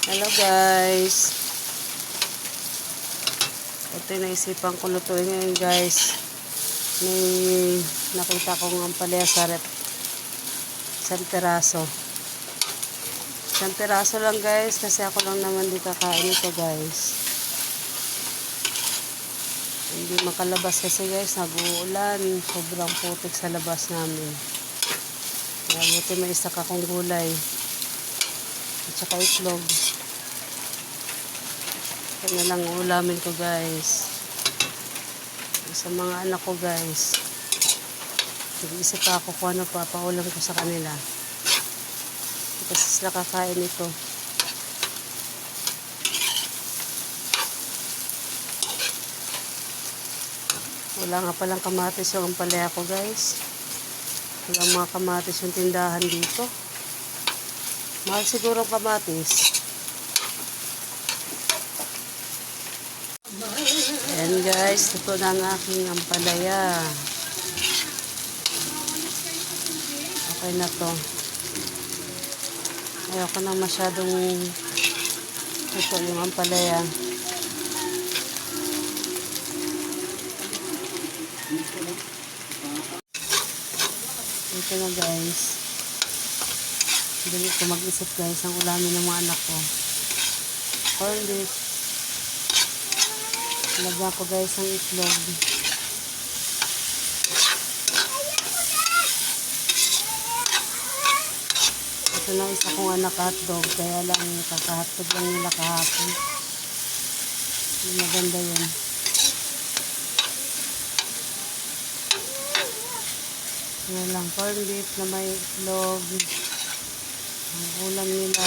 Hello guys. Ito yung naisipan ko lutuin ngayon guys. May nakita kong ampalaya sa rep. Isang piraso. Isang piraso lang guys kasi ako lang naman di kakain ito guys. Hindi makalabas kasi guys, nag-uulan. Sobrang putik sa labas namin. Buti may isa kakong gulay. At saka itlog. Ito na lang ulamin ko guys. Sa mga anak ko guys. Nag-iisip pa ako kung ano pa paulam ko sa kanila. Kasi sila kakain ito. Wala nga palang kamatis yung ampalaya ko guys. Walang mga kamatis yung tindahan dito. Mahal siguro kamatis. Ayan guys, ito na ang aking ampalaya. Okay na to. Ayoko na masyadong ito yung ampalaya. Ito na guys. Hindi ko mag-isip guys ang ulamin ng mga anak ko. Corn beef. Lagyan ko guys ang itlog. Ito na isa kong anak hotdog. Kaya lang kakahotdog lang nila kahapon. Maganda yun. Yan lang corn beef na may itlog. Ang ulam nila.